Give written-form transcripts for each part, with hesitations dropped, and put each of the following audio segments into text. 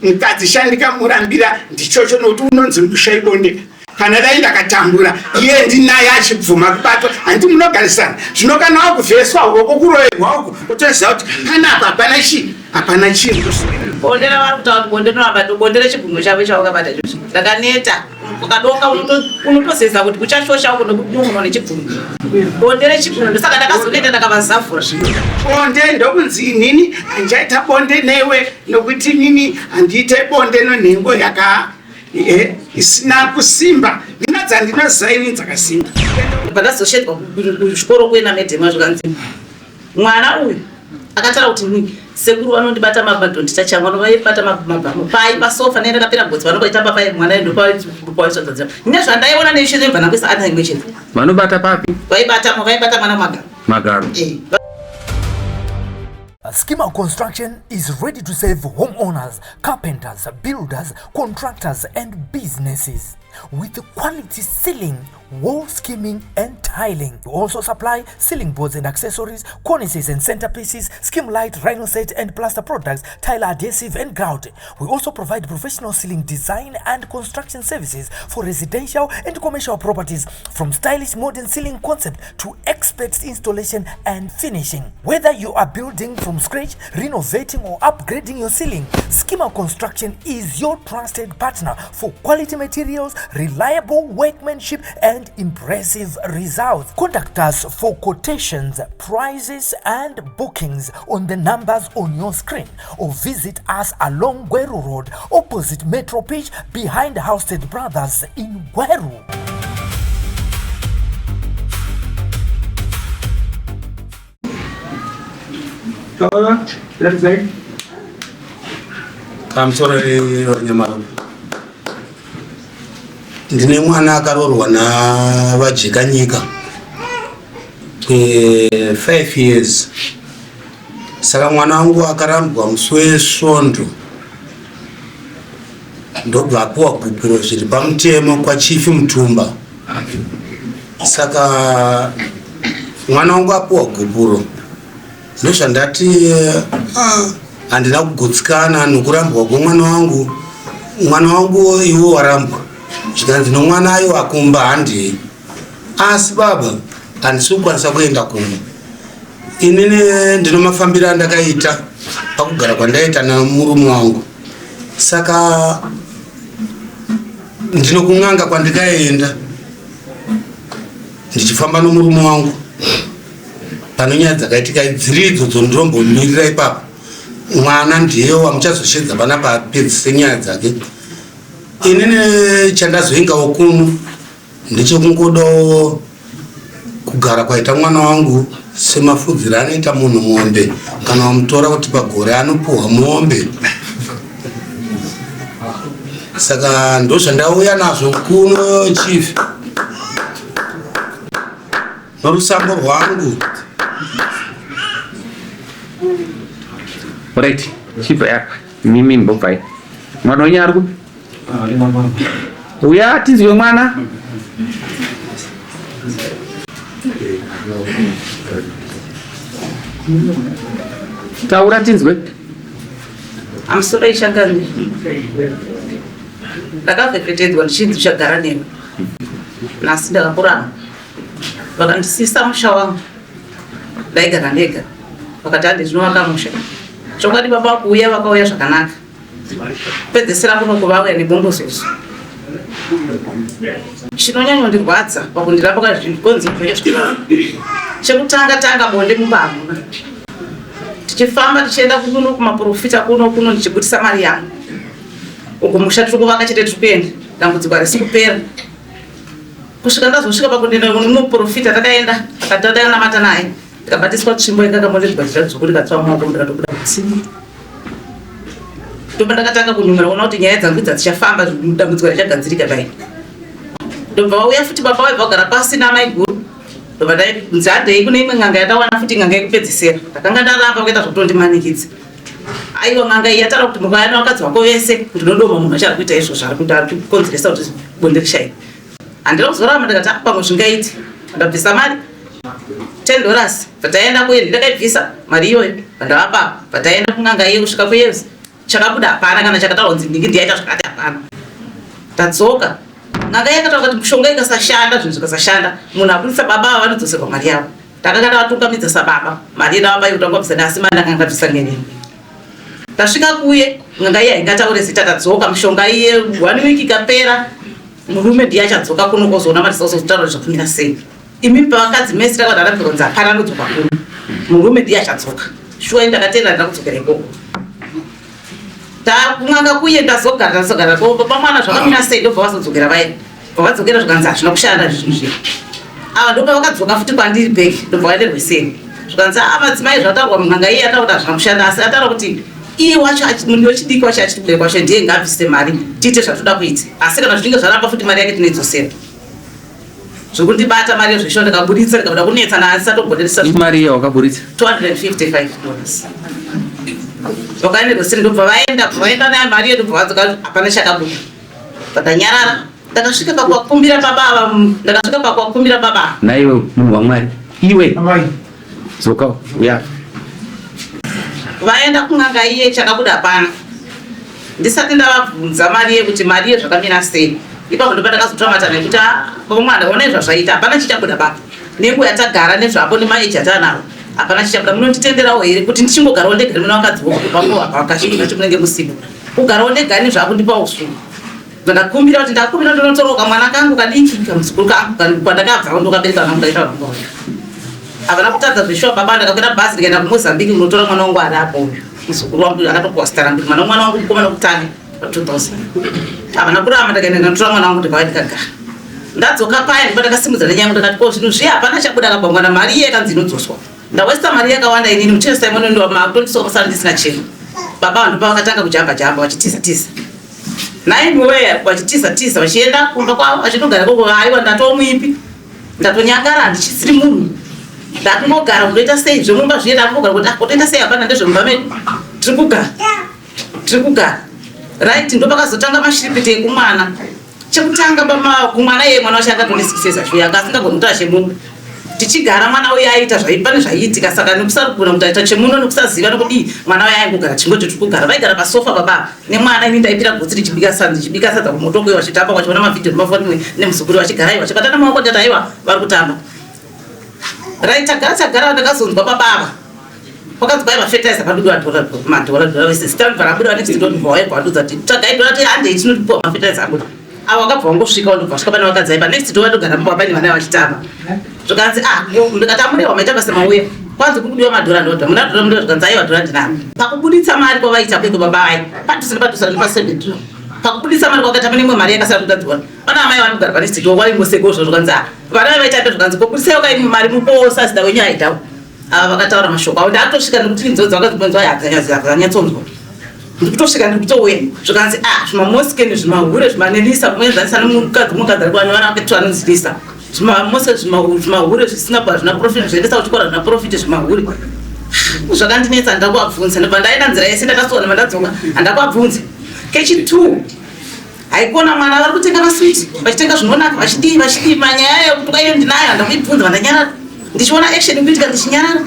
mukadzi shandika murambira ndichocho nokuti unonzi mushai bonde kana dai ndakatambura iye ndinaye achibvuma kubatwa handi munogarisana zvino kana wakuvheswa uko kuroherwa uko utoziva kuti panapa hapana chinhu bonde ravari kutaura kuti bonde rinovabata bonde rechigunwe chavo chaukabata chocho ndakaneta ukadonga unotozeza kuti kuchashosha uko nokudungunwa nechigunwe bonde rechigunwe ndosaka ndakazoneta ndakavazavhura bonde ndokunzi inini handichaita bonde newe nokuti inini handiite bonde nonhengo isina kusimba ndinedzandoziya ini dzakasimba pandazosheedzwa kuchikoro kuenda medhema zvakanzima mwana uyu akataura kuti sekuru vanondibata mabhadho nditachanga vaibata mabhamo pai pasofa nene ndakapera bhodzi vanobaitamba pai mwana ndopaisvadzadzira ine zvandaiona neishe zvemva nakuisa ana imwe chete vanobata papi vaibata mwana magaro. Skimmer Construction is ready to serve homeowners, carpenters, builders, contractors and businesses with quality ceiling, wall skimming and tiling. We also supply ceiling boards and accessories, cornices and centerpieces, skim light, rhino set and plaster products, tile adhesive and grout. We also provide professional ceiling design and construction services for residential and commercial properties, from stylish modern ceiling concept to expert installation and finishing. Whether you are building from scratch, renovating or upgrading your ceiling, Skimmer Construction is your trusted partner for quality materials, reliable workmanship and impressive results. Contact us for quotations, prices and bookings on the numbers on your screen, or visit us along Gweru Road opposite Metro Pitch behind Housted Brothers in Gweru. I'm sorry, Nyamaro. Ndine mwana akarorwa navajika nyika 5 years. Saka mwana wangu akarambirwa musi wesvondo ndobva apuwa gupiro zviri pamutemo kwachifi Mutumba. Saka mwana wangu apuwa gupiro ndozvandati handina kugutsikana nokurambwa kwemwana wangu. Mwana wangu iwo warambwa zvikanzi nomwana ayo akumba handei, asi baba handisi kukwanisa kuenda kumba. Inini ndinomafambiro andakaita pakugara kwandaita namurume wangu. Saka ndinokun'anga kwandikaenda ndichifamba nomurume wangu panonyaya dzakaitika dziridzo dzondirombomirira ipapo. Mwana ndiye wamuchazoshedza panapa apedzise nyaya dzake. Inini chandazoingawo kuno ndechekungodawo kugara kwaita mwana wangu semafudziro anoita munhu mombe, kana wamutora kuti pagore anopuhwa mombe. Saka ndozvandauya nazvo kuno chief norusambo rwangu. Right, chief app mimi mbofai mwana wenye ari kupi uya tizwe mwana taura tinzwe amusoro ishangani ndakavheketedzwa ndichinzi chagara nemi nasi ndakakurama vakandisisa musha wangu ndaigara ndega vakati handi zvinovaka musha chongwadi baba kuuya vakauya zvakanaka pedzesera kuno kuvauya nebombozozo chinonyanyondirwadza pakundirapa kazvikonzi chekutanga bonde mubamuna tichifamba tichienda kuno kumaprofita kuno ndichibudisa mari yangu uko musha tiri kuvaka chete tiri kuenda dambudziko harisi kupera kusvika ndazosvika pakundenda muprofita takaenda akatadanamata naye ndikabatiswa tsvimbo ikakamondiribhatira dzoku ndikatsva maoko ndikatobuda kutsima ndoba ndakatanga kunyumira kuona kuti nyaya dzangu dzichafamba dambudziko richagadzirika dai. Ndobva vauya futi baba vaibva kugara pasi namai guru ndobva ndaibvunza handei kune imwe n'anga yatawana futi n'anga yekupedzisira ndakanga ndaramba kuita zvokutondimanikidza. Aiwa n'anga iyi yataura kuti mukauya nevakadzi vako vese kuti ndodoma munhu achari kuita izvozvo ari kukonzeresa kuti bonde rishaika. Handina kuzoramba ndikati pamwe zvingaiti ndabvisa mari $10 pataenda kuenda ndakaibvisa mari iyoyo pandavapa pataenda kun'anga iye kusvika kuyezi chakabuda hapana kana chakataura kunzi ndingi ndiyaita zvakati hapana. Tadzoka nganga yakataura kuti mushonga ikasashanda zvinhu zvikasashanda munhu akurisa baba vanodzoserwa mari yavo. Takanga tavatungamidza sababa mari yedu avabai kutangwabvisana asi mari ndakanga ndabvisangeneni. Tasvika kuye nganga iya ingataure zita tadzoka mushonga iye 1 week ikapera murume ndiye achadzoka kuno kozoona mari dzauzotaura zvakumira sei. Imi pavakadzi mese takada kuronza hapana anodzoka kuno murume ndiye achadzoka shuwa ndakatenda ndakudzokera ikoko. Takunganga kuye ndazogara pamwana zvakamira sei ndobva vazodzokera vaya pavadzokera zvikanzi hazvina kushanda zvinhu zviya. Ava ndo pavakadzoka futi kwandiri bheki ndobva vaenderwe sei zvikanzi madzimai zvataurwa munganga iye ataura kuti hazvina kushanda asi ataura kuti iye wacho munhu wechidiki wacho achiti kubereka wacho ndiye ngabvise mari tiite zvatoda kuita asi kana zvinenge zvaramba futi mari yake tinoidzosera. Zvekundibata mari yezvesho ndakabuditsa ndikabuda kunetsa naasi satogoneresa mari iyo wakabuditsa $255. Vakaenderwa sei ndobva vaenda nayo mari yedu bva vadzoka hapana chakabuda. Vakanyarara ndakasvika pakuvakumbira baba naiwe munhu waMwari iwe dzoka uya vaenda kunganga iye chakabuda hapana. Ndisati ndavabvunza mari yekuti mari yezvakamira sei ipapo ndopa ndakazotora nekuti mwana ndaona zvazvaita hapana chichabuda baba nenguva yatagara nezvapo nemaeji atanawo hapana chichabuda. Munonditenderawo here kuti ndichingogarawo ndegari muna vakadzi voko pangu apa vakasvika chimunenge musiku kugarawo ndegari nezvako ndipa usungu. Ndakakumbira kuti ndakumbira ndinotoroka mwana kangu kadiki kamuzukuru kangu kwandakabva ndokabereka vana mudaita vangu. Havana kutadza zveshuwa baba ndakakwira bhazi ndikaenda kuMozambique kunotora mwana wangu ari apo uyu muzukuru wangu akatokuwasitara kuti mwana wangu mukomana wekutanga pa2000. Havana kuramba ndakaenda ndinotora mwana wangu ndikauya ndikagara. Ndadzoka paya ndipo ndakasimudza nenyaya ndikati ko zvinhu zviya hapana chabuda akabva mwana mari iye kanzi inodzoswa. Ndawesta mari yakawanda inini muchesa imono ndo makutondisokosana ndisina chinhu. Baba vanhu pavakatanga kujamba vachitiza naimiweya vachitiza vachienda kumba kwavo vachitogara koko haiwa ndatomuipi ndatonyangara handichisiri munhu ndatongogara kutoita sei zvemumba zviye ndakugara kuti kutoita sei hapana ndezvemumba medu tiri kugara right. Ndo pakazotanga mashiripiti ekumwana chekutanga kumwana iye mwana wacho akatonisiseza zviya akasingagoni kutora chemuno tichigara mwana uye aita zvaipane zvaiitika saka nekusarugona kuti aita chemuno nekusaziva nokuti mwana waye aingogara chingoti tiri kugara vaigara pasofa baba nemwana ini ndaipira gotsi richibika sadza kumoto kuye vachitamba vachiona mavhidhio nemafoni nemuzukuru vachigara iwa chibatana maoko ndati aiwa vari kutamba right. Tagara ndakazonzwa babava wakadzi kwai mafetaiza padudwa madhora vese sitambi parabuda next door ndobva waibva wadudza kuti tsvagai ati handei tinotipiwa mafetaiza abuda avo wakabva wangosvikawo ndobva svika pane wakadzi aipa next door vatogara mbava pane vana vachitamba zvikanzi ndikati amurewa maita basa mauya kwanzi kukudiwa madhora ndodha muna dhora muda zvikanzi aiwa dhora ndinavo pakubuditsa mari kwavaita kweko baba vai padhusa nepa7 pakubuditsa mari kwakaita pane imwe mari yakasara kutadziwa pana amai vanogara pane next waingosegozvo zvikanzi vana vaitape zvikanzi pobudisai wakaimi mari muposa zida wenyu aitawo. Ava vakataura mashoko avo ndatosvika ndikuti nzodzi vakazibonzwa hadzanyatsonzwa ndikutosvika ndikutouya zvikanzi zvimamosikeni zvimahure zvimanelisa kuenzanisa nemukadzi ari kuwana vana vake twanozilisa zvimamosike zvimahure zvisina kuva zvina profiti zvoendesa kuchikora zvina profiti zvimahure zvakandinetsa ndakuabvunza ndobva ndaenda nzira yese ndakasona mandadzoka handakuabvunza. Kechi2 haikuona mwana vari kutenga maswiti vachitenga zvinonaka vachidii manyaya yokuti kwaiyo ndinayo handakuibvunza vandanyarara ndichiona action kuitika ndichinyarara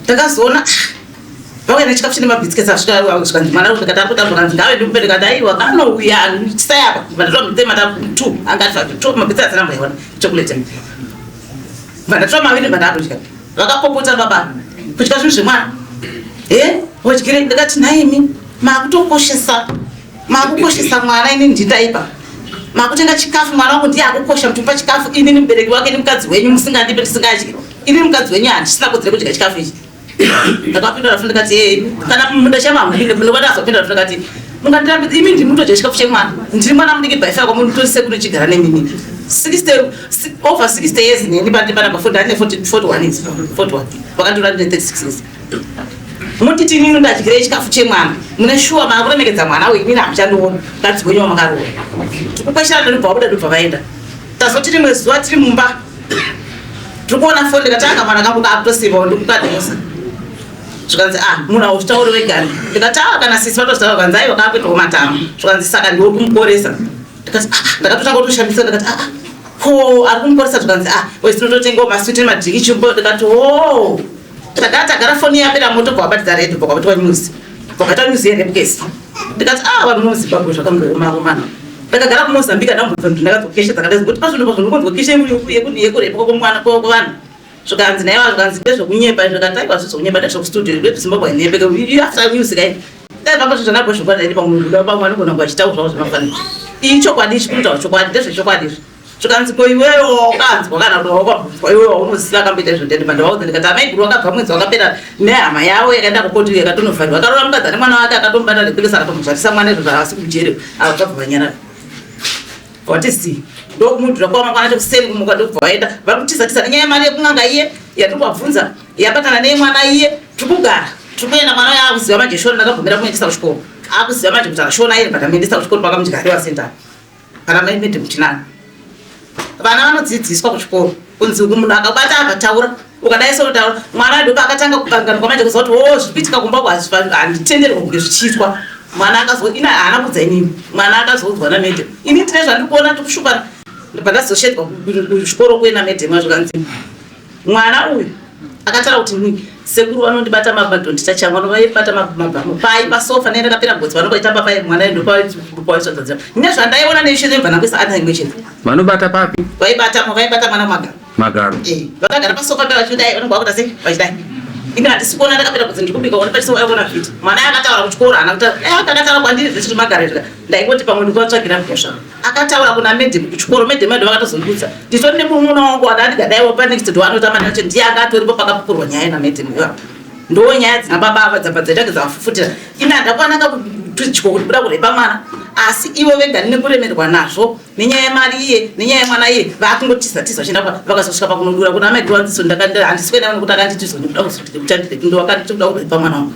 ndakazoona vauya nechikafu chine mabhisiketi asvika mwana ndikatari kutamba kanzi ngave ndimupe ndikati aiwa kanouya chisayapa vandatora mata2 angati 2 mabhisiketi asina mbaiona chocolate vandatora maviri vandakudya vakapopota baba kudya zvinhu zvemwana wadyire ndikati naimi makutokoshesa mwana ini ndindaipa makutenga chikafu mwana wangu ndiye akukosha mutumba chikafu inini mubereki wake ni mukadzi wenyu musingandipe tisingadyi inini mukadzi wenyu handisina kodzero kudya chikafu ichi. Ndakapindura futi ndikati kana munda chamamurire munobata azopindura futi ndikati mungandirambidza imi ndimutodya chikafu chemwana ndiri mwana mudiki by fire kwamunotorise kuti chigara nemini 60 over 60 years neni pandipana pafunda ane 41 years 41 vakandura ndine 36 years mutiti inini ndadyire chikafu chemwana mune shuwa makuremekedza mwana uyu inini hamuchandiona mukadzi wenyu wamakaroora tikukweshana ndobva wabuda ndobva vaenda tazoti rimwe zuva tiri mumba tiri kuona foni ndikatanga mwana kangu kaakutosimawo ndikukademusa zvikanzi munhu auchitauri wegari ndikati kana sisi vatotaura kanzi aiwa kaakuitawo matama zvikanzi saka ndiwe kumuporesa ndikati ndakatotanga kutoshandisa ndikati ko ari kumuporesa zvikanzi wesi tinototengawo maswiti nemadhiki chimbo ndikati tagara foni yapera moto bva wabatidza redio bva kwabatiwa news wakati New Zealand mkesi ndikati vanhu muZimbabwe zvakambooma ndakagara kuMozambique ndambobva ndakadzokesha dzakadai kuti pazvino ndinokonzwa yekurepa kwomwana kwovanhu zvikanzi naiva zvikanzi ndezvekunyemba zvakataiwa zvezvekunyemba ndezvekustudio Zimbabwean after music ai ndaiva zvanapo zvokwadi pamwe anogona kuachitaura zvavo zvemafaniro ichokwadi chikuita chokwadi ndezvechokwadi zvikanzi koiwewo ukanzwa kana kuti wakabvunzwa iwewo unoziva akamboita izvondende mandavaudza ndikati amaiguru wakabva mwedzi wakapera nehama yavo yakaenda kukotu yakatonofariwa akarora mukadzi ane mwana wake akatombata nepilese akatomuzvarisa mwana izvo zvaasi kujere akabva vanyarara watisi ndokumuntu zvakwama mwana chekuseri kumuka ndobva waenda vari kutisa nenyaya yemari yekun'anga iye yatirikubvunza yabatana nemwana iye tikugara tikuenda mwana uya akuziva manje shona ndakabvumira kumuendesa kuchikoro akuziva manje kuti akashona iri but amuendesa kuchikoro pakamuchigariwa senta kana maimedhe muchinani vana vanodzidziswa kuchikoro kunzi munhu akabata akataura ukadai sotaura mwana adoko akatanga kugangana kwamanje kuziva kuti zvipitika kumba handitenderwa kunge zvichiitwa mwana akazoina haana kudza inini mwana akazoudzwa namedhe ini tine zvandikuona tikushupana pandazosheedzwa kuchikoro kuenda medhe mazvikanzi mwana uyu akataura kuti sekuru vanondibata mabhadho nditachamwana vaibata mabhamu pai pasofa nene kapera godzi vanokoitamba pai mwana ndopaisvadzadzira ine zvandaiona neishe mvanakwisa ana imwe chete vanobata papi vaibata mwana magaro vakagara pasofa pavachidai vanogwa kuta sei vachidai ini handisi kuona ndakapera godzi ndikubika wanipachisiona vhiti mwana akataura kuchikoro ana kuti akataura kwandiri zvechiti magarira ndaingoti pamwe ndikuvatsvagira mhosva akataura kuna medhe kuchikoro medhe vakatozondudza nditori nemumuna wangu wadandikadaiwo panext to anotama nacho ndiye akatoripo pakapupurwa nyaya namedhe ndo nyaya dzinababa dzabadzaitage dzavafufutira ine handakwanaka kutudyiwa kuti buda kurepa mwana asi ivo vega ndinekuremerwa nazvo nenyaya yemari iye nenyaya yemwana iye vakungotisa vachienda vakazosvika pakunodura kuna maigurwanziso handisi kuenda kuti akanditizonikuda kuzotikuchandidekundo wakanditokuda kurepa mwana wangu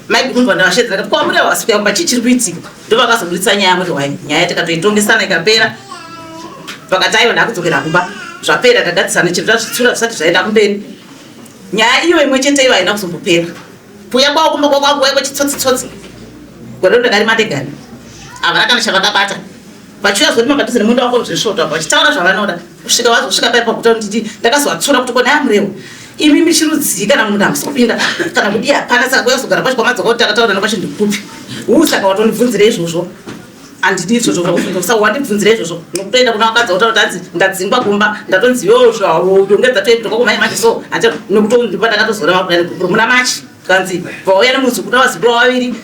maigurwa ndavashedzera kuti kwamure wasvika kumba chii chiri kuitika ndo vakazobudisa nyaya yamuri wai nyaya tikatoitongesana ikapera vakataiwa ndakudzokera kumba zvapera tagadzisana chiro zvachitsura zvisati zvaenda kumberi nyaya iyo imwe chete iva haina kuzombopera kuya kwavo kumba kwakwangu waiko chitsotsitsotsi gore ndakari madegani ava rakana chavakabata vachiuya zoti mapadhuze nemunda wako zvesvota vachitaura zvavanoda kusvika vazosvika pai pakuta kuti ndakazovatsura kuti kona yamurewo imi michirudzii kana munhu hamusi kupinda kana kudi hapana saka kuyazogara pacho kwamadzoka kuti takataura nakwacho ndikupi saka watondibvunzira izvozvo handidi izvozvo usa wandibvunzira izvozvo nokutoenda kuna vakadzi kutaura kuti hanzi ndadzingwa kumba ndatonziwo zvavo tongedza toendoko kumai manje so nokutondipa ndakatozora mapurani kukuru muna machi kanzi vauya nemuzukuru wazukuru wavaviri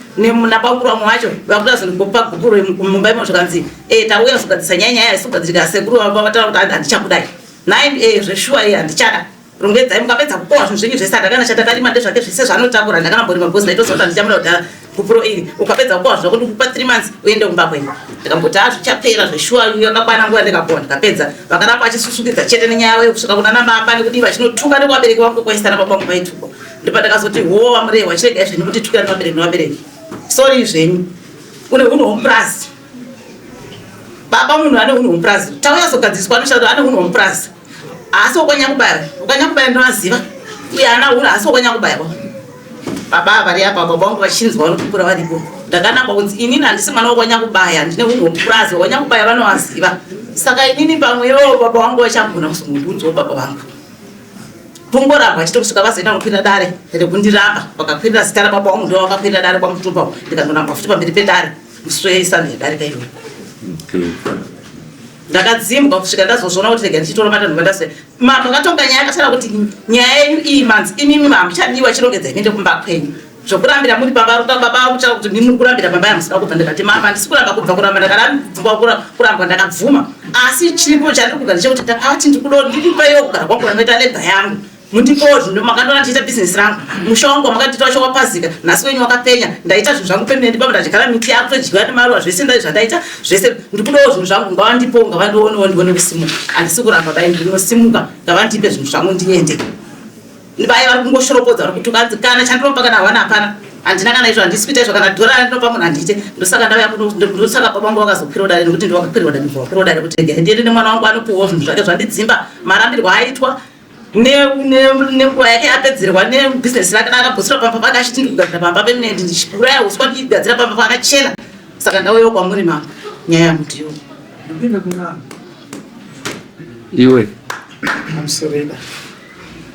napanguru wamwe wacho vakutazondipa gukuru mumba imocho kanzi tauya kuzogadzisa nyaya yaisogadzirika sekuru vavataura kuti handichakudai nai zveshuwa iye handichada rongedzai mukapedza kukohwa zvinhu zvenyu zvese handakana chatakarima ndezvake zvese zvaanotakura ndakanamborima bhozi ndaitozota ndichamura kudhara kupuro iri ukapedza kukohwa zvako ndikupa 3 months uende kumba kwenyu ndikamboti zvichapera zveshuwa yakakwana nguva ndikakohwa ndikapedza vakaramba achisusukidza chete nenyaya yavo yekusvika kuna namapa nekuti vachinotuka nekuvabereki vangu kwaisana papangu vaitukwa ndipo ndakazoti vamurehi wachiregai zvenyu kuti tukira nevabereki sori zvenyu une unhu hwomupurazi baba munhu ane unhu hwomupurazi tauya zogadziswa anoshanda ane unhu hwomupurazi asi ukanyakubaya ndovaziva uye ana unhu asi ukanyakubaiwa baba vari apa baba vangu vachinzwa vanokupura varipo ndakanamba kunzi inini handisi mwana wakanyakubaya ndine unhu hwomupurazi wakanyakubaya vanovaziva saka inini pamwewo baba vangu vachagona kuzongondunzwawo baba vangu pungoramba achiti kusvika vazoenda kukwira dare rekundiramba vakakwirira zita rababa vangu ndo vakakwirira dare kwamutumba ndikandoramba futi pamberi pedare musoyaisano yedare kaiyo ndakadzimbwa kusvika ndazozviona kuti rega ndichitora matanho vandase makatonga nyaya yakasara kuti nyaya yenyu iyi manzi imimi hamuchadiwa chirongedza inoende kumba kwenyu zvokurambira muri pamba baba kuchara kuti mimi muri kurambira pamba yamusina kubva ndikati mama handisi kuramba kubva kuramba ndakarambwa kurambwa ndakabvuma asi chiripo chandiri kugara chekuti ndakati ndiripayo kugara kwangu ranoita lega yangu mundipowo zvino makandona ndichiita bhizinesi rangu musha wangu wamakandita wacho wapazika nhasi wenyu wakapenya ndaita zvinhu zvangu pemene ndibaba ndadyara miti yako todyiwa nemaruva zvese ndai zvandaita zvese ndikudawo zvinhu zvangu ngavandipowo ngavandionewo ndione kusimuka handisi kuramba dai ndinosimuka ngavandipe zvinhu zvangu ndiende vai vari kungoshoropodza vari kutukanzi kana chandinopa kana havana hapana handina kana izvo handisi kuita izvo kana dhora randinopa munhu handite ndosaka ndauya ndosaka baba vangu vakazokwira dare nekuti ndivakakwirwa dare ndivakakwirwa dare kuti rege ndiende nemwana wangu anopiwawo zvinhu zvake zvandidzimba marambirwa aitwa nenguva yake yapedzerwa nebhizinesi rake nakabhusira pamba pake achiti ndikugadzira pamba pemene ndichiuraya uswa ndichigadzira pamba pakachena saka ndauyawo kwamuri mama nyaya yamutiyo iwe amusoreda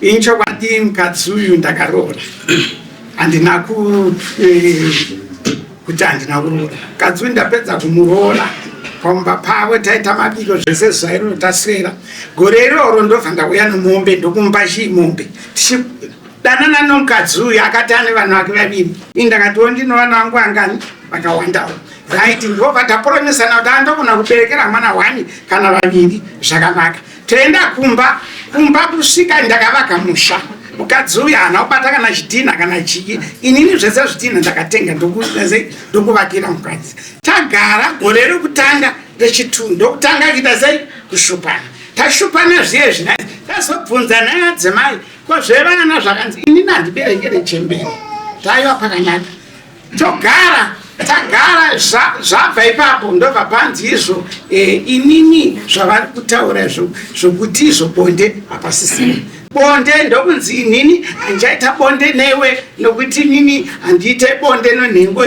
ini chokwadi mukadzi uyu ndakaroora handina kuti handina kuroora. Mukadzi ndapedza kumuroora pamba pavo taita mabiko zvese zvairo taswera. Gore iroro ndobva ndauya nemombe ndokumba chimombe. Tichidanana nomukadzi uyu akati ane vanhu vake vaviri. Ini ndakatiwo ndino vana vangu vangani vakawandawo. Right, ndobva tapromisana kuti andogona kuberekera mwana 1 kana 2 zvakanaka. Toenda kumba kusvika ndakavaka musha. Mukadzi uyu haana kubata kana chidhina kana chii. Inini zvese zvidhina ndakatenga ndokuvakira mukadzi. Tagara gore rokutanga rechitunhu ndokutanga kuita sei kushupana. Tashupana zviye zvinai. Tazobvunza nayadzimai ko zvevana zvakanzi inini handiberekere chembere. Taiwa pakanyaka. Tagara zvabva ipapo ndobva panzi izvo inini zvavari kutaura zvokuti izvo bonde hapasisina. Bonde ndokunzi inini handichaita bonde newe nokuti inini handiite bonde nonhengo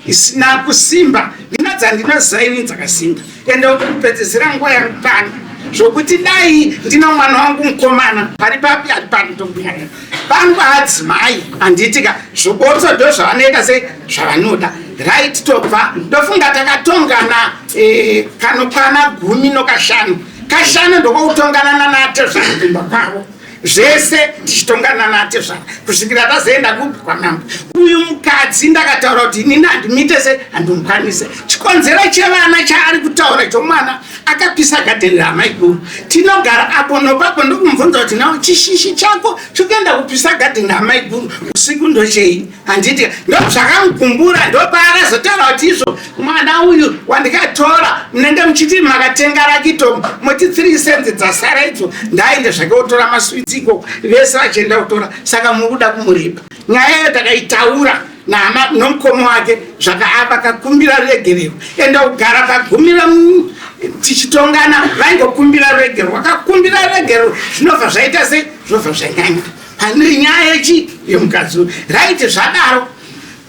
isina kusimba. Ndinedzandoziya ini dzakasimba. Ende kupedzisira nguva yangu pano zvokuti dai ndino mwana wangu mukomana pari papi ari pano tobuyana pangu adzimai handitika zvobotso ndo zvavanoita sei zvavanoda. Right, tobva ndofunga takatongana kanokwana 10 kashanu ndokutongana nanate zvakumba kwavo zvese tichitongana nate zvavo kusvikira tazoenda kupi kwamambo. Uyu mukadzi ndakataura kuti inini handimite se handimukwanise. Chikonzero chevana chaari kutaura chomwana akapisa gadheni ramai guru. Tinogara apo nopapo ndokumubvunza kuti nawo chishishi chako chokuenda kupisa gadheni ramai guru usiku ndochei. Handiti ndozvakamukumbura ndopaakazotaura kuti izvo mwana uyu wandikatora munenge muchiti makatenga rakito moti 3 cents dzasara idzo ndaende zvake otora maswitsi iko vese vachienda kutora. Saka mukuda kumuripa. Nyaya iyo takaitaura nomukoma wake zvakaapa kakumbira regerero. Enda kugara pagumira tichitongana vaingokumbira regero. Wakakumbira regero zvinobva zvaita sei zvinobva zvanyanya. Pane nyaya yemukadzi. Right, zvadaro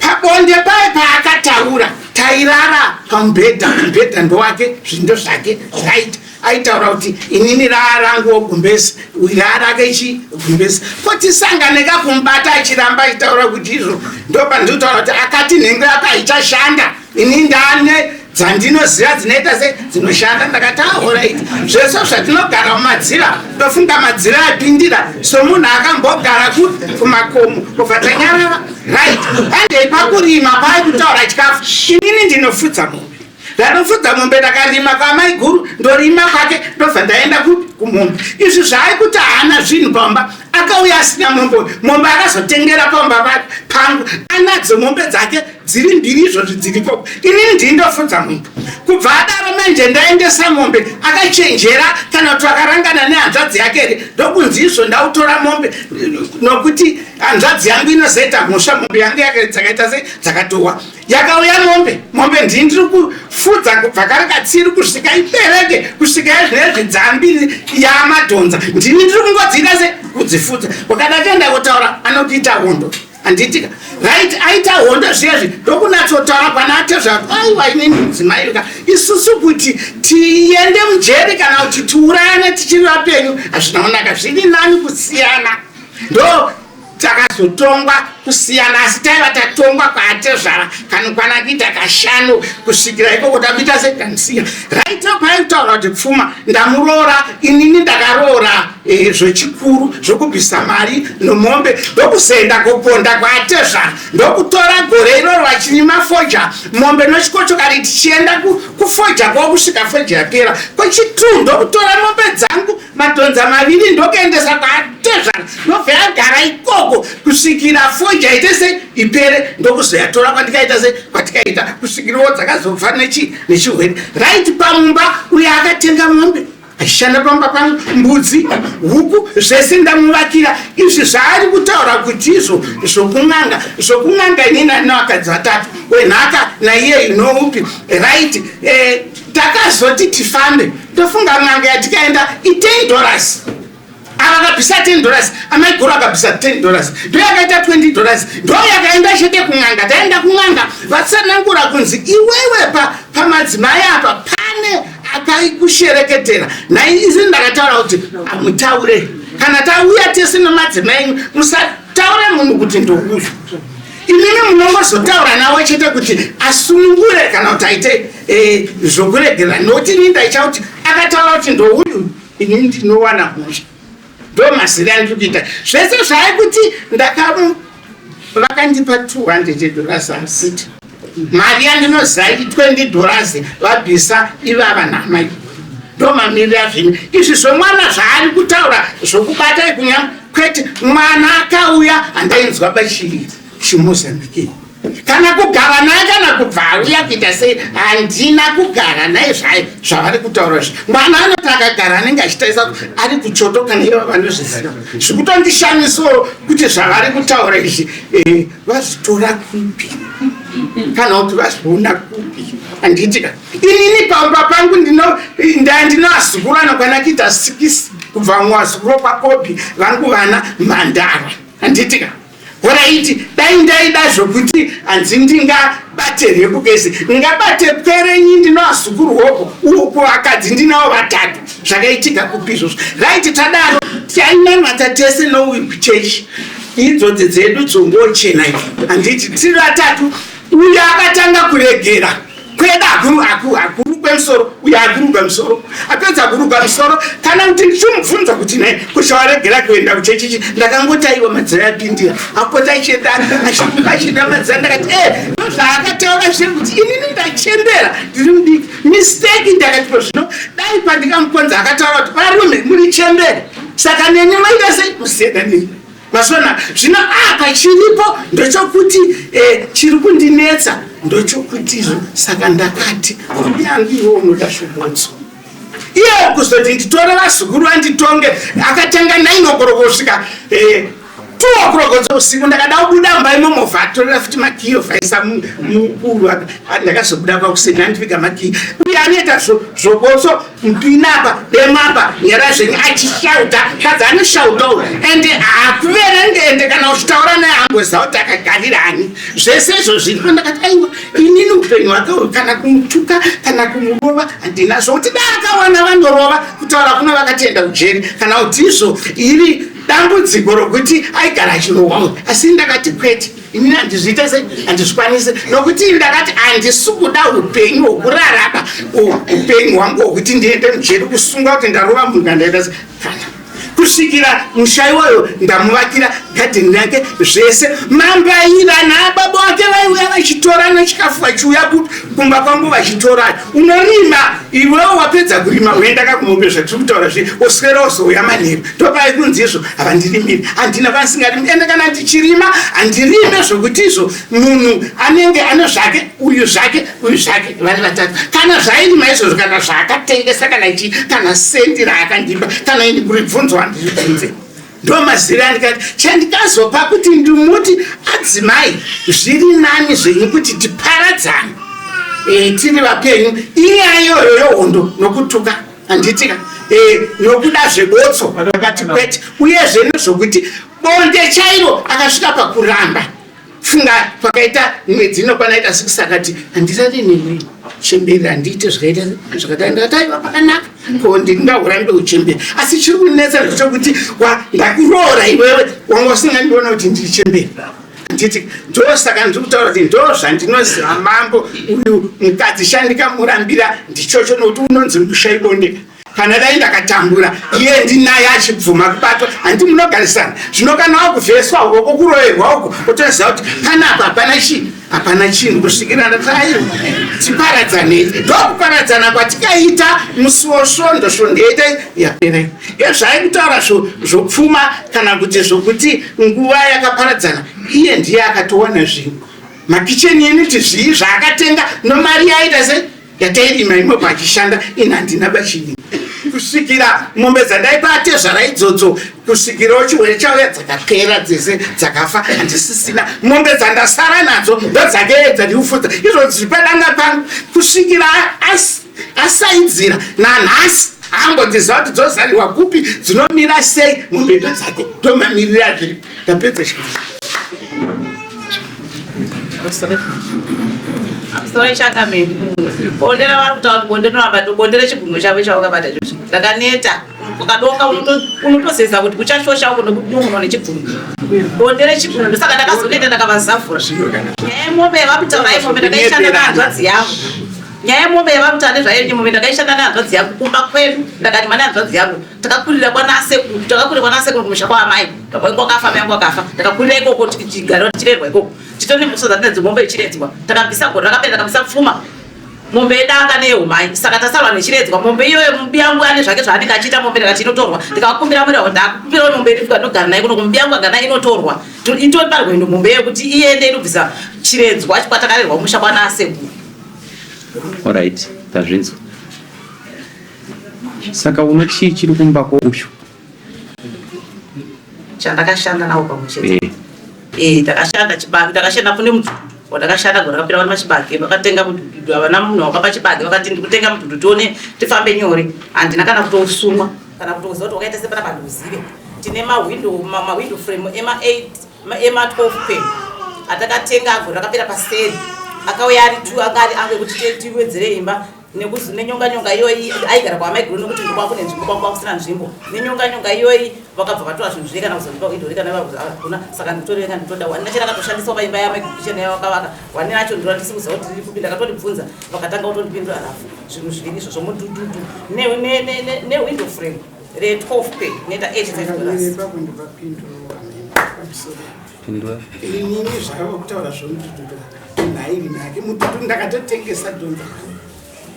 pabonde paye paakataura tairara pamubhedha. Mubhedha ndowake zvindo zvake. Right, aitaura kuti inini raarangu wogumbesi wirarake gumbesi kotisanganeka kumubata achiramba achitaura kuti izvo ndopa ndinotaura kuti akati nhengo yako haichashanda ini ndane dzandinoziya dzinoita sei dzinoshanda. Ndakati alright, zvese zvatinogara mumadzira tofunga madzira apindira somunhu akambogara kumakomo kubva tanyarara. Right, handei pakurima pai kutaura chikafu inini ndinofudza mombe. Ndanofudza mombe ndakarima kwamai guru ndorima kwake ndobva ndaenda kumombe. Izvi zvaikuti haana zvinhu pamba. Akauya asina mombe akazotengera pamba pangu anadzo mombe dzake dziri 2 izvozvi dziripo. Inini ndindofudza mombe. Kubva adaro manje ndaendesa mombe akachenjera kana kuti akarangana nehanzvadzi yake ndokunzi izvo ndautora mombe nokuti hanzvadzi yangu inozoita mhosva mombe yangu yake dzakaita sei dzakatowa. Yakauya mombe ndiri kufudza kubva kare katsiri kusvika ibereke kusvika yazvinezvi dzambiri yamadhonza ndini ndiri kungodzida sei kudzifudza. Wakada kuenda kutaura anokuita hondo. Handitika right, aita hondo zviyezvi ndokunatsotaura pana atezva aiwa inini mudzimai isusu kuti tiende mujeri kana kuti tiurayane tichiri vapenyu hazvinaonaka. Zviri nani kusiyana. Ndo takazotongwa kusiyana asi taiva tatongwa kwaatezvara kanokwana kuita 5 kusvikira ikoko takuita sekanisiya. Right, paitaura kuti pfuma ndamuroora inini ndakaroora zvechikuru zvokubvisa mari nomombe ndokuzoenda koponda kwaatezvara ndokutora gore iroro vachinyima foja mombe nochikochokari tichienda kufoja kwakusvika foja yapera kwechitunhu ndokutora mombe dzangu madhonza 2 ndokuendesa kwaatezvara ndobva yagara ikoko kusvikira foja ite sei ipere ndokuzoyatora kwandikaita sei kwatikaita kusvikirawo dzakazobva nechihwere. Right, pamumba uyo akatenga mombe achishanda pamba pangu mbudzi huku zvese ndamuvakira. Izvi zvaari kutaura kuti izvo zvokung'anga inini andina vakadzi 3 wenhaka naiye inoupi. Right, takazoti tifambe ndofunga n'anga yatikaenda $10 akabvisa $10 amaiguru akabvisa $10 ndo yakaita $20 ndo yakaenda chete kun'anga. Taenda kun'anga vatsanangura kunzi iwewe pamadzimai apa pane akaikushereketera. Nai izvi ndakataura kuti amutaure kana tauya tese nemadzimai taura munhu kuti ndouyu. Inini munongozotaura nawe chete kuti asunungure kana kuti aite zvokuregera nokuti ini ndaicha kuti akataura kuti ndouyu inini ndinowana mhosva. Ndo masiri andiri kuita zvese zvaikuti vakandipa $200 asiti mari yandinoziva $20 vabvisa ivava namai. Ndo mamiriro azvino izvi zvomwana zvaari kutaura zvokubata kunyama kwete mwana akauya handainzwa pachimozambike kana kugara naye kana kubva auya kuita sei handina kugara naye zvavari kutaura zvi. Mwana anoti akagara anenge achitarisa ari kuchotoka neiva vanozviziva zvikutondishamisawo kuti zvavari kutaura izvi vazvitora kupi kana kuti vazviona kupi. Handitika inini pamba pangu ndinoazukuru anokwana kuita 6 kubva muwazukuru kwakopi vangu vana mhandara. Handitika oraiti dai ndaida zvokuti hanzi ndingabate rekugezi ndingabate perenyi ndinoazukuru hoko uko vakadzi ndinawo 3 zvakaitika kupi izvozvo. Raiti tadaro tainamata tese nouyu kuchechi idzodzi dzedu dzongochena idzi handiti tiri 3 uyo akatanga kuregera kweda akuru kwemusoro uyo akuruga musoro apedza kuruga musoro kana kuti ndichimubvunza kuti ne kushawaregera kuenda kuchechichi ndakangotaiwa madzira yapindira apota achienda madzira ndakati zvaakataura zviri kuti inini ndachembera ndiri mudiki mistake ndakati zvino dai pandikamukonza akataura kuti varume muri chembere saka neni maita sei musiyana neni masona zvino apa chiripo ndochokuti chiri kundinetsa ndochokutizvo saka ndakati yangiwo unoda shobotso iye kuzoti nditore vazukuru vanditonge akatanga 9 o'clock kusvika 2 o'clock usiku ndakada kubuda mba imomovha atorera futi makiyo vaisa mukuru ndakazobuda kwakuseni andivika makiyo uye anoita zvobotso mpinapa demapa nyara zvenyu achishauta kadzi anoshautawo ende hakuverengende kana uchitaura naye amboziva kuti akagarira ani zvese izvo zviripo. Ndakati aiwa inini upenyu hwake kana kumutuka kana kumurova handinazvo kuti da akawana vanorova kutaura kuna vakatienda kujeri kana kuti izvo iri dambudziko rokuti aigara achirohwawo. Asi ndakati kwete inini handizviita sei handizvikwanise nokuti ndakati handisi kuda upenyu hwokurarama upenyu hwangu hwokuti ndiende mujeri kusunga kuti ndarova munhu kandaita sei kana kusvikira musha iwoyo ndamuvakira gadheni yake zvese mambaira naababa wake vaiuya vachitora nechikafu vachiuya kumba kwangu vachitora unorima iwewo wapedza kurima uendaka kumombe zvatiri kutaura zve oswera ozouya manheru topai kunzi izvo havandirimiri handina vasingarimi ende kana ndichirima handirime zvokuti izvo munhu anenge ano zvake uyu zvake vari 3 kana zvairima izvozvo kana zvaakatengesa kana ichi kana sendi raakandipa kana ini kuribvunzwa ndizvibvunze ndo mazira andikati chandikazopa kuti ndimuti adzimai zviri nani zvenyu kuti tiparadzane tiri vapenyu iyayoyo yohondo nokutuka handitika nokuda zvebotso vakati kwete uyezve nezvokuti bonde chairo akasvika pakuramba funga pakaita mwedzi inokwana 6 akati handisati nini chemberi handiite zvakaita ndakataiwa pakanaka ko ndingahurambe uchemberi asi chiri kunetsa ndechekuti ndakuroora iwewe wanga usingandiona kuti ndiri chemberi handiti ndosaka ndiri kutaura kuti ndo zvandinoziva mambo uyu mukadzi chandikamurambira ndichocho nokuti unonzi mushaibonde kana dai ndakatambura iye ndinaye achibvuma kubatwa handi munogarisana zvino kana wakuvheswa uko kuroverwa uko utoziva kuti panapa hapana chinhu kusvikira ndatayo tiparadzane ndokuparadzana kwatikaita musi wosvondo zvondeita yapera zvaikutaura zvopfuma kana kuti zvokuti nguva yakaparadzana iye ndiye akatowana zvinhu makicheni yeniti zvii zvaakatenga nomari yaita sei yatairima imwe pachishanda ina handina bachini kusvikira mombe dzandaipate zvaraidzodzo kusvikirawo chirwere chauya dzakapera dzese dzakafa handisisina mombe dzandasara nadzo ndodzakaedza ndiufudza izvo zvipadanga pangu kusvikira asaidzira nanhasi ambodziziva kuti dzozariwa kupi dzinomira sei mombe ndo dzake ndomamirira zviri ndapedza Story chaka mimi. Bonde la watu bonde no abadu bonde la chigunwe chavo chawakabata chocho. Ndakaneta ukadonga unotosesa kuti uchashosha uko nekunyunguno nechipfuno bonde rechipfuno ndosaka ndakazoneta ndakavazavhura nyaya yemombe yavakutaura yemombe ndakaishanda nehanzvadzi yangu nyaya yemombe yavakutaura nezvayo nyemombe ndakaishanda nehanzvadzi yangu kumba kwedu ndakarima nehanzvadzi yangu takakurira kwanasekuru kumusha kwaamai baba yangu akafa mai yangu akafa ndakakurira ikoko tichigara tichirerwa ikoko titone mbuso dzatinedzi mombe ichiredzwa takabvisa godo rakapenda takabvisa pfuma mombe edanga nehumai saka tasarwa nechiredzwa mombe iyoyo mubi yangu ane zvake zvaanenge achiita mombe ndakati inotorwa ndikakumbira murawo ndakumbira mombe iri ndogara nayo kuno mubi yangu agara nayo inotorwa itopa rwendo mombe iyoyo kuti iende inobvisa chiredzwa kwatakarerwa musha kwanasekuru. Alright, tazvinzwa. Saka unochi chiri kumba kwosho chandakashanda nawo pamuchete takashanda chibage takashanda kune mutu wadakashanda gore rakapira vana machibage vakatenga mududu avana munhu wakapa chibage vakati ndikutenga mududu tione tifambe nyore handina kana kutosumwa kana kutoziva kuti wakaita sepana panduzive tine mawindow frame ema 12 pen atakatenga gore rakapira paseri akauya ari 2 akari ange kuti tiwedzere imba nenyonga iyoyi aigara kwamaiguru nokuti ndikwakune nzvimbo kwanga kusina nzvimbo nenyonga iyoyi vakabva vatora zvinhu zviri kana kuzondipa kuidorika navakuna saka nditorenga nditoda wani nacho rakatoshandiswa paimba yamaiguru nayo vakavaka wani nacho ndiro ndisikuziva kuti riri kupi ndakatondibvunza vakatanga kutondipindura halafu zvinhu zviviri izvo zvomudududu newindow frame re12 pay neta $85. inini zvavo kutaura zvomudududu nairi nake mudududu ndakatotengesa donza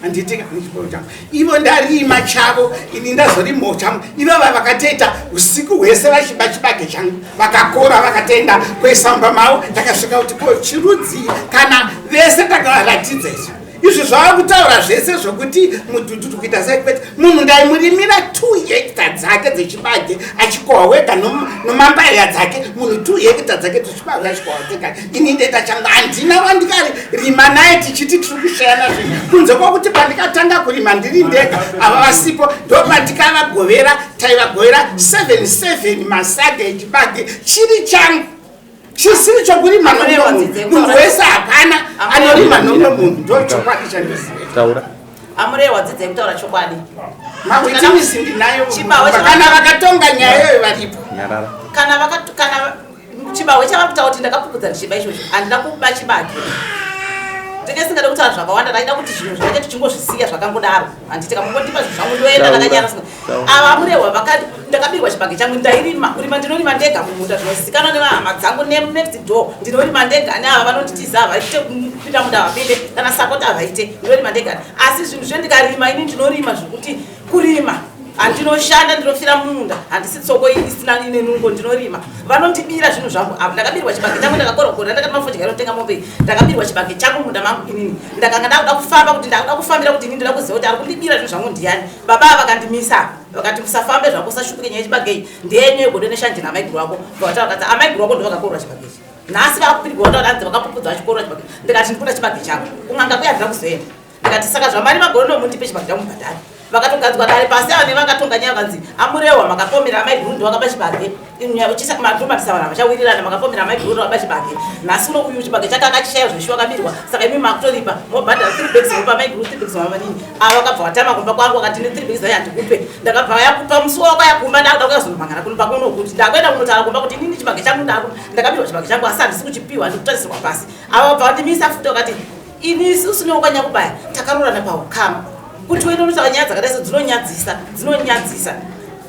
anditika nechikoro changu ivo ndarima chavo ini ndazorimo changu ivo vakatoita usiku hwese vachiba chibage changu vakakora vakatenda kwesamba mavo takasvika kuti ko chirudzi kana vese takavaratidza izvo izvi zvava kutaura zvese zvokuti mudududu kuita sei kwete munhu ndaimurimira 2 hekta dzake dzechibage achikohwa wega nomambaya dzake munhu 2 hekta dzake dzechibage achikohwa wega ini ndenda changu handina vandikarima naye tichiti tiri kushayana zvinhu kunze kwokuti pandikatanga kurima ndiri ndega ava vasipo ndopandikavagovera taivagovera 77 masaga echibage chiri changu chisiri chokurima munhu wese hapana anorima nomwe munhu ndochokwadi chandiziva amurewa dzidzai kutaura chokwadi mawitness ndinayo kana vakatonga nyaya iyoyo varipo kana chibawe chavakutaura kuti ndakapupudza chiba ichocho handina kuba chibage ndenge singada kutaura zvakawanda ndaida kuti zvinhu zvacho tichingozvisiya zvakangodaro handitika mungondipa zvinhu zvangu ndoenda ndakanyara ava amurehwa vakati ndakabirwa chibage changu ndairima kurima ndinorima ndega mumunda zvinozivikanwa nevahama dzangu next door ndinorima ndega neava vanonditiza havaite kupinda munda havapinde kana sapoti havaite ndinorima ndega asi zvinhu zvendikarima ini ndinorima zvokuti kurima handinoshanda ndinofira mumunda handisi tsoko isina ine nungo ndinorima vanondibira zvinhu zvangu ndakabirwa chibage changu ndakakorokora ndakati mafodya inotenga mombe ndakabirwa chibage changu munda mangu inini ndakanga ndakuda kufamba kuti ndakuda kufambira kuti ini ndida kuziva kuti ari kundibira zvinhu zvangu ndiani baba vakandimisa vakati musafambe zvako usashupuke nyaya yechibage iyi ndiyenyu yegodo neshanje namaiguru ako vakati vakati amaiguru ako ndovakakorora chibage ichi nhasi vakapirigwa kuti vadanzi vakapupudza vachikorora chibage ndikati ndikuda chibage changu kun'anga kuya handina kuzoenda ndikati saka zvamari magoro nomundipe chibage changu mubhadhari vakatogadzwa dare pasi ava nevakatonga nyaya vanzi amurehwa makapomera amaiguru ndovakapa chibage madhumatisavana vachawirirana makapomera amaiguru ndovakapa chibage nhasi uno uyu chibage chake akachishaya zveshu akabirwa saka imi makutoripa mobhadhara 3 bags vopa amaiguru 3 bags vamanini ava vakabva vatama kumba kwangu vakati ne 3 bags ayi handikupe ndakabva yakupa musi wako yakumba ndakuda kuyazondomhangana kuno pakuno kuti ndakuenda kunotaura kumba kuti inini chibage changu ndakabirwa chibage changu asi handisi kuchipiwa ndikutarisirwa pasi ava vabva vatimisa futi vakati ini usine wakanya kubaya takarorana paukama kuti uende unotaura nyaya dzakadai dzinonyadzisa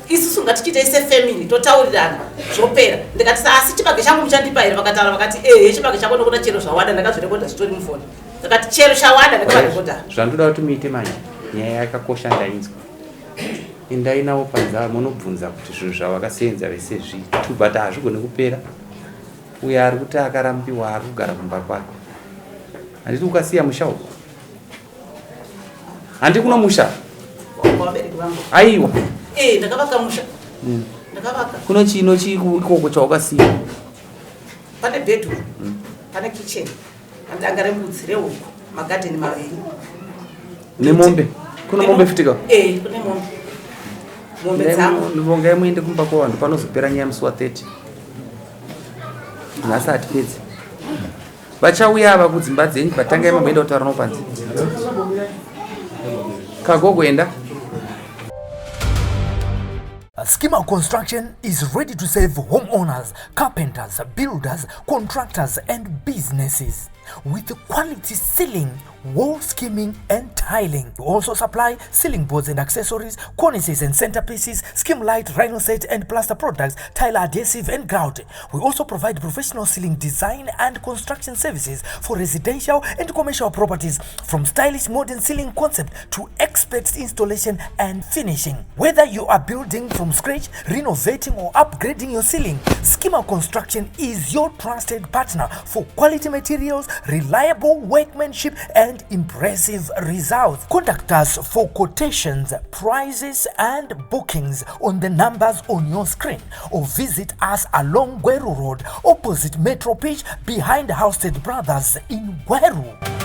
isusu ngatichiitei sefamily totaurirana zvopera ndikati asi chibage changu muchandipa here vakataura vakati chibage chako nokuda chero zvawanda ndakazvirekodha zvitori mufoni ndakati chero chawanda ndakavarekodha zvandoda kuti muite manya nyaya yakakosha ndainzwa endai navo panzava munobvunza kuti zvinhu zvavakasenza vese zvitu but hazvigone kupera uyo ari kuti akarambiwa ari kugara kumba kwake handiti ukasiya musha uko handi kuno musha aiwa ndakavaka musha ndakavaka kuno chino ikoko chaukasiya pane bedroom pane kitchen danga rembudzi rehuku magadheni maviri nemombe kuno mombe fitika kune mombe dzangu ndivongai muende kumba kwavanhu panozopera nyaya musi wa 30 nhasi hatipedzi vachauya ava kudzimba dzenyu vatangai mamboenda kutaura navo panze kagogoenda Schema Construction is ready to serve homeowners, carpenters, builders, contractors, and businesses with quality ceiling, wall skimming, and tiling. We also supply ceiling boards and accessories, cornices and centerpieces, skim light, rhino set, and plaster products, tile adhesive, and grout. We also provide professional ceiling design and construction services for residential and commercial properties, from stylish modern ceiling concept to expert installation and finishing. Whether you are building from scratch, renovating, or upgrading your ceiling, Schema Construction is your trusted partner for quality materials, reliable workmanship, and impressive results. Contact us for quotations, prices, and bookings on the numbers on your screen, or visit us along Gweru Road, opposite Metro Pitch, behind Housestead Brothers in Gweru.